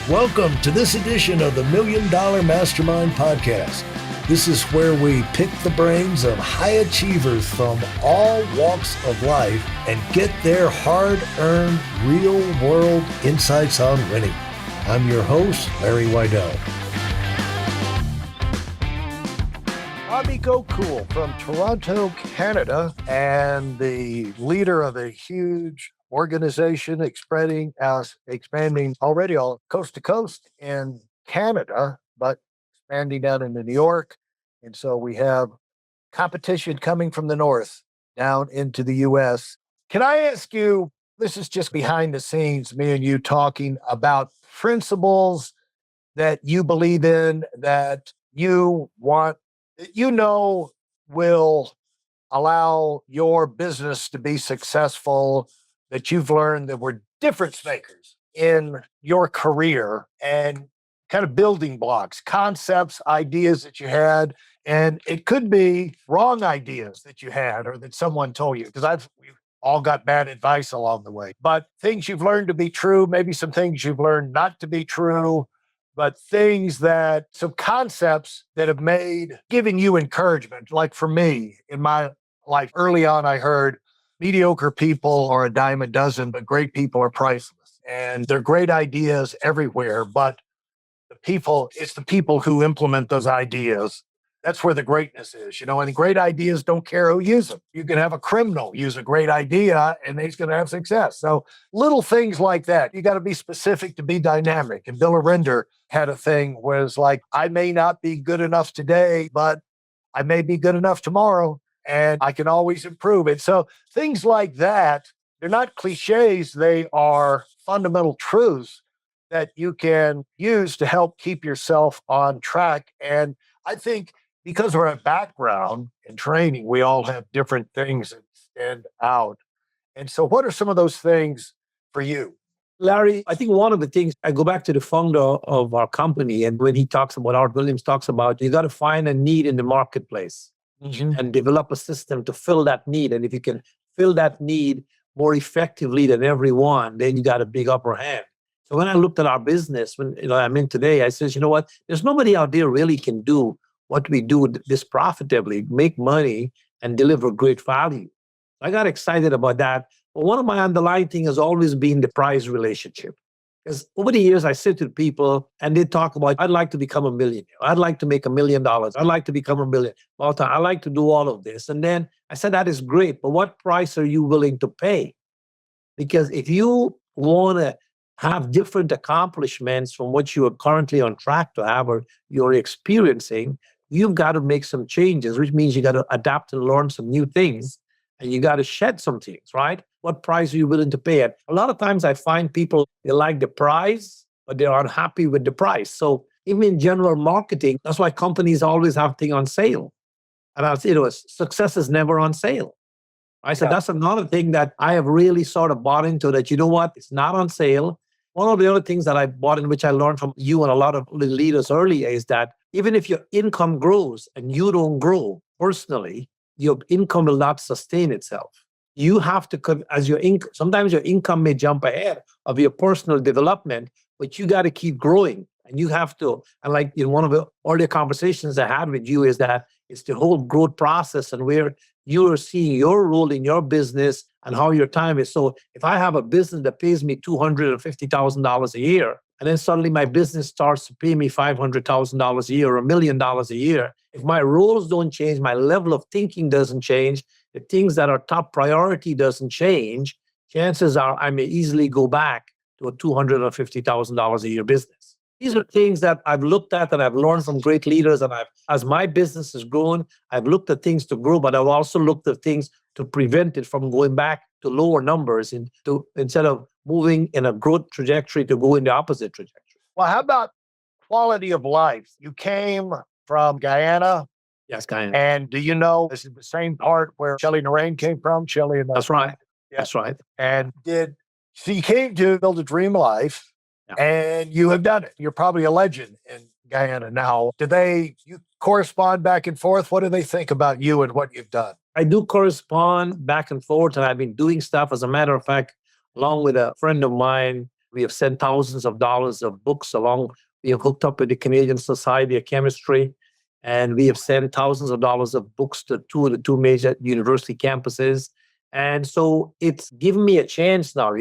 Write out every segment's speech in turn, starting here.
Welcome to this edition of the Million Dollar Mastermind podcast. This is where we pick the brains of high achievers from all walks of life and get their hard-earned, real-world insights on winning. I'm your host, Larry Weidel. Bobby Gocool from Toronto, Canada, and the leader of a huge organization expanding already all coast to coast in Canada, but expanding down into New York. And so we have competition coming from the north down into the U.S. Can I ask you, this is just behind the scenes, me and you talking about principles that you believe in, that you want, that you know will allow your business to be successful, that you've learned that were difference makers in your career and kind of building blocks, concepts, ideas that you had. And it could be wrong ideas that you had or that someone told you, because we've all got bad advice along the way. But things you've learned to be true, maybe some things you've learned not to be true, but some concepts that have given you encouragement. Like for me, in my life, early on, I heard mediocre people are a dime a dozen, but great people are priceless. And they're great ideas everywhere, but it's the people who implement those ideas. That's where the greatness is, and the great ideas don't care who uses them. You can have a criminal use a great idea and he's going to have success. So little things like that. You got to be specific to be dynamic. And Bill Arender had a thing where it's like, I may not be good enough today, but I may be good enough tomorrow. And I can always improve it. So things like that, they're not cliches. They are fundamental truths that you can use to help keep yourself on track. And I think because of our background and training, we all have different things that stand out. And so what are some of those things for you? Larry, I think one of the things, I go back to the founder of our company, and when he talks about, Art Williams talks about, you got to find a need in the marketplace. Mm-hmm. And develop a system to fill that need. And if you can fill that need more effectively than everyone, then you got a big upper hand. So when I looked at our business, when I'm in today, I said, you know what? There's nobody out there really can do what we do this profitably, make money and deliver great value. I got excited about that. But one of my underlying things has always been the price relationship. Because over the years, I sit with people and they talk about, I'd like to become a millionaire. I'd like to make $1 million. I'd like to become a millionaire. I like to do all of this. And then I said, that is great, but what price are you willing to pay? Because if you want to have different accomplishments from what you are currently on track to have or you're experiencing, you've got to make some changes, which means you got to adapt and learn some new things. And you got to shed some things, right? What price are you willing to pay? And a lot of times I find people, they like the price, but they're unhappy with the price. So even in general marketing, that's why companies always have things on sale. And I say, success is never on sale. I said, That's another thing that I have really sort of bought into, that, you know what, it's not on sale. One of the other things that I bought in, which I learned from you and a lot of the leaders earlier, is that even if your income grows and you don't grow personally, your income will not sustain itself. You have to, sometimes your income may jump ahead of your personal development, but you got to keep growing. And you have to, and like in one of the earlier conversations I had with you, is that it's the whole growth process and where you're seeing your role in your business and how your time is. So if I have a business that pays me $250,000 a year, and then suddenly my business starts to pay me $500,000 a year or $1 million a year, if my roles don't change, my level of thinking doesn't change, the things that are top priority doesn't change, chances are I may easily go back to a $250,000 a year business. These are things that I've looked at and I've learned from great leaders. And as my business has grown, I've looked at things to grow, but I've also looked at things to prevent it from going back to lower numbers instead of moving in a growth trajectory to go in the opposite trajectory. Well, how about quality of life? You came from Guyana. Yes, Guyana. And do you know this is the same part where Shelley Narain came from? That's right. Yeah. That's right. And so you came to build a dream life, and you have done it. You're probably a legend in Guyana now. You correspond back and forth? What do they think about you and what you've done? I do correspond back and forth, and I've been doing stuff. As a matter of fact, along with a friend of mine, We have sent thousands of dollars of books along. We have hooked up with the Canadian Society of Chemistry, and we have sent thousands of dollars of books to two of the two major university campuses. And so it's given me a chance now,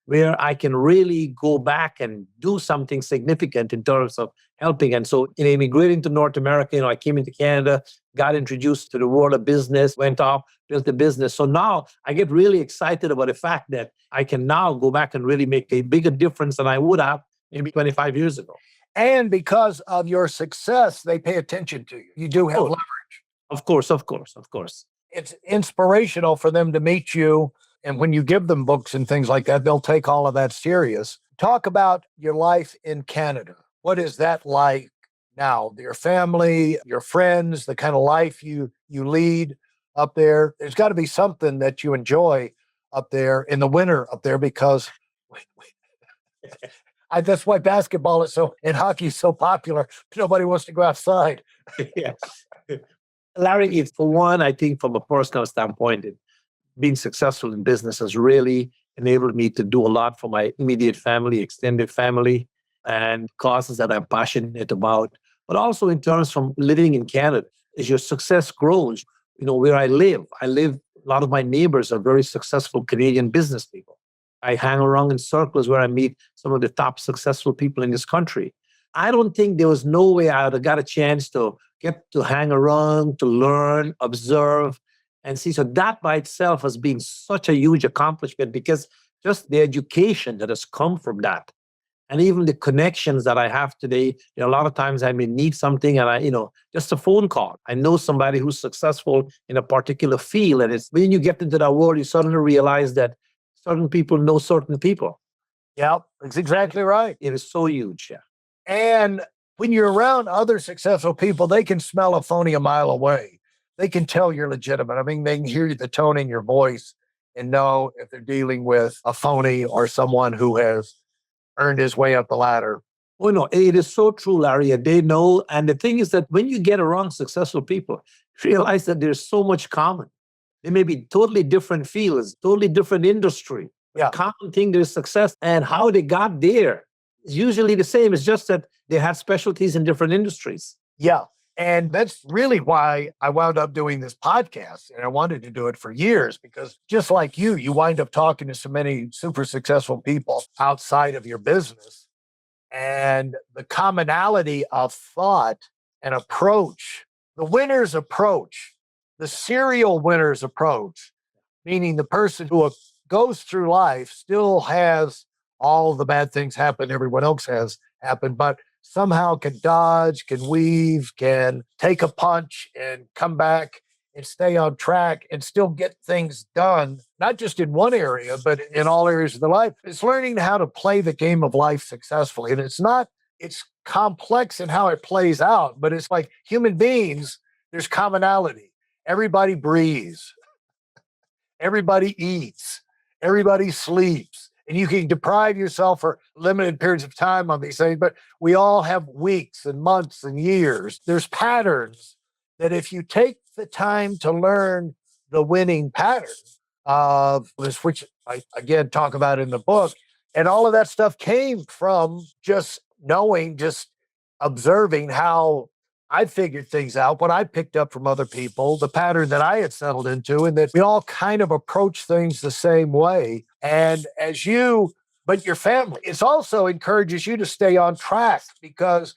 where I can really go back and do something significant in terms of helping. And so in immigrating to North America, I came into Canada, got introduced to the world of business, went off, built a business. So now I get really excited about the fact that I can now go back and really make a bigger difference than I would have maybe 25 years ago. And because of your success, they pay attention to you. You do have leverage. Of course, of course, of course. It's inspirational for them to meet you. And when you give them books and things like that, they'll take all of that serious. Talk about your life in Canada. What is that like now? Your family, your friends, the kind of life you lead up there. There's got to be something that you enjoy up there in the winter up there because that's why basketball is and hockey is so popular. Nobody wants to go outside. Yeah. Larry, for one, I think from a personal standpoint, being successful in business has really enabled me to do a lot for my immediate family, extended family, and causes that I'm passionate about. But also in terms from living in Canada, as your success grows, where I live, a lot of my neighbors are very successful Canadian business people. I hang around in circles where I meet some of the top successful people in this country. I don't think there was no way I would have got a chance to get to hang around, to learn, observe, and see. So that by itself has been such a huge accomplishment because just the education that has come from that. And even the connections that I have today, a lot of times I may need something and just a phone call. I know somebody who's successful in a particular field. And it's when you get into that world, you suddenly realize that certain people know certain people. Yeah, that's exactly right. It is so huge. Yeah. And when you're around other successful people, they can smell a phony a mile away. They can tell you're legitimate. I mean, they can hear the tone in your voice and know if they're dealing with a phony or someone who has earned his way up the ladder. Oh, no, it is so true, Larry. They know. And the thing is that when you get around successful people, you realize that there's so much common. They may be totally different fields, totally different industry. Yeah. The common thing is success and how they got there is usually the same. It's just that they had specialties in different industries. Yeah. And that's really why I wound up doing this podcast. And I wanted to do it for years because just like you wind up talking to so many super successful people outside of your business. And the commonality of thought and approach, the winner's approach, the serial winner's approach, meaning the person who goes through life still has all the bad things happen everyone else has happened, but somehow can dodge, can weave, can take a punch and come back and stay on track and still get things done, not just in one area, but in all areas of their life. It's learning how to play the game of life successfully. And it's complex in how it plays out, but it's like human beings, there's commonality. Everybody breathes, everybody eats, everybody sleeps. And you can deprive yourself for limited periods of time on these things, but we all have weeks and months and years. There's patterns that if you take the time to learn the winning pattern of this, which I again talk about in the book, and all of that stuff came from just knowing, just observing how I figured things out, what I picked up from other people, the pattern that I had settled into, and that we all kind of approach things the same way. And but your family, it also encourages you to stay on track because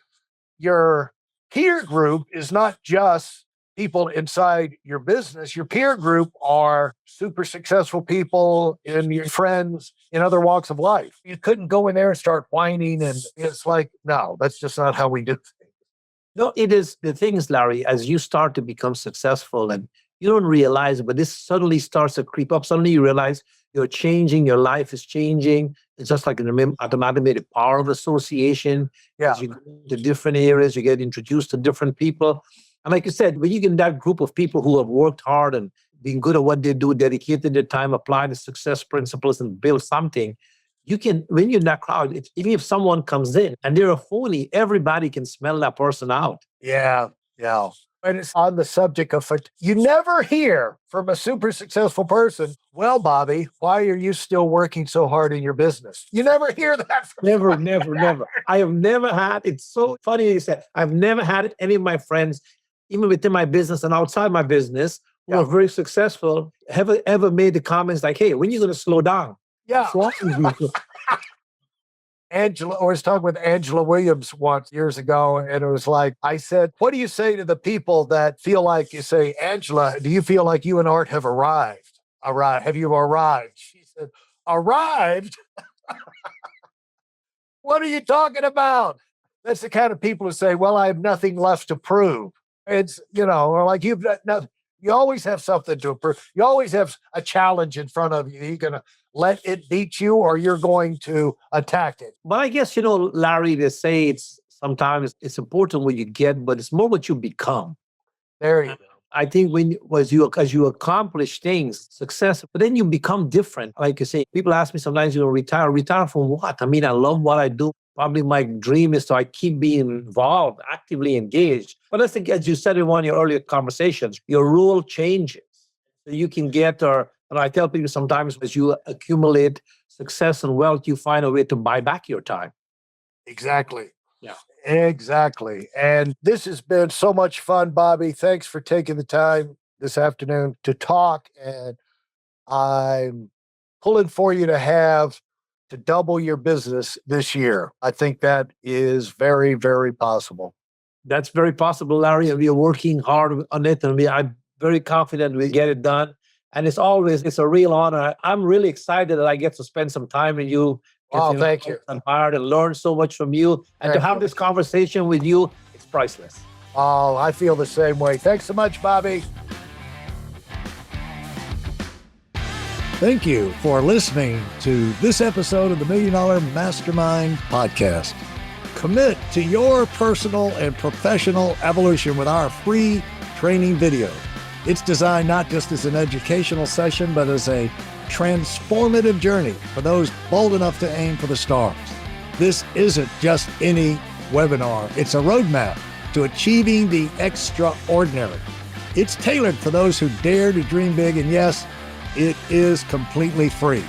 your peer group is not just people inside your business. Your peer group are super successful people and your friends in other walks of life. You couldn't go in there and start whining. And it's like, no, that's just not how we do things. No, it is the thing is, Larry, as you start to become successful and you don't realize it, but this suddenly starts to creep up. Suddenly you realize you're changing, your life is changing. It's just like an automated power of association. Yeah. As you go to different areas, you get introduced to different people. And like you said, when you get in that group of people who have worked hard and been good at what they do, dedicated their time, apply the success principles and build something, you can, when you're in that crowd, even if someone comes in and they're a phony, everybody can smell that person out. Yeah. And it's on the subject of, you never hear from a super successful person, well, Bobby, why are you still working so hard in your business? You never hear that from Never. I have never had, it's so funny you said, I've never had any of my friends, even within my business and outside my business, who are very successful, ever made the comments like, hey, when are you going to slow down? Yeah. What's wrong with you? Angela, I was talking with Angela Williams once years ago, and it was like, I said, what do you say to the people that feel like, you say, Angela, do you feel like you and Art have arrived? Have you arrived? She said, arrived? What are you talking about? That's the kind of people who say, well, I have nothing left to prove. It's, or like you've got nothing. You always have something to prove. You always have a challenge in front of you. You're going to let it beat you, or you're going to attack it. But I guess, Larry, they say sometimes it's important what you get, but it's more what you become. There you go. I think as you accomplish things, success, but then you become different. Like you say, people ask me sometimes, retire from what? I mean, I love what I do. Probably my dream is I keep being involved, actively engaged. But I think, as you said in one of your earlier conversations, your role changes. So you can and I tell people sometimes as you accumulate success and wealth, you find a way to buy back your time. Exactly. Yeah. Exactly. And this has been so much fun, Bobby. Thanks for taking the time this afternoon to talk. And I'm pulling for you to double your business this year. I think that is very, very possible. That's very possible, Larry. And we are working hard on it. And I'm very confident we'll get it done. And it's a real honor. I'm really excited that I get to spend some time with you. Oh, thank you. Inspired and learn so much from you. And to have this conversation with you, it's priceless. Oh, I feel the same way. Thanks so much, Bobby. Thank you for listening to this episode of the Million Dollar Mastermind podcast. Commit to your personal and professional evolution with our free training video. It's designed not just as an educational session, but as a transformative journey for those bold enough to aim for the stars. This isn't just any webinar. It's a roadmap to achieving the extraordinary. It's tailored for those who dare to dream big, and yes, it is completely free.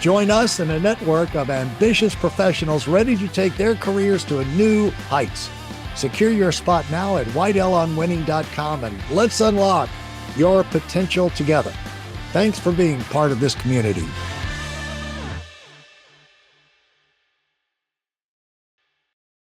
Join us in a network of ambitious professionals ready to take their careers to new heights. Secure your spot now at weidelonwinning.com, and let's unlock your potential together. Thanks for being part of this community.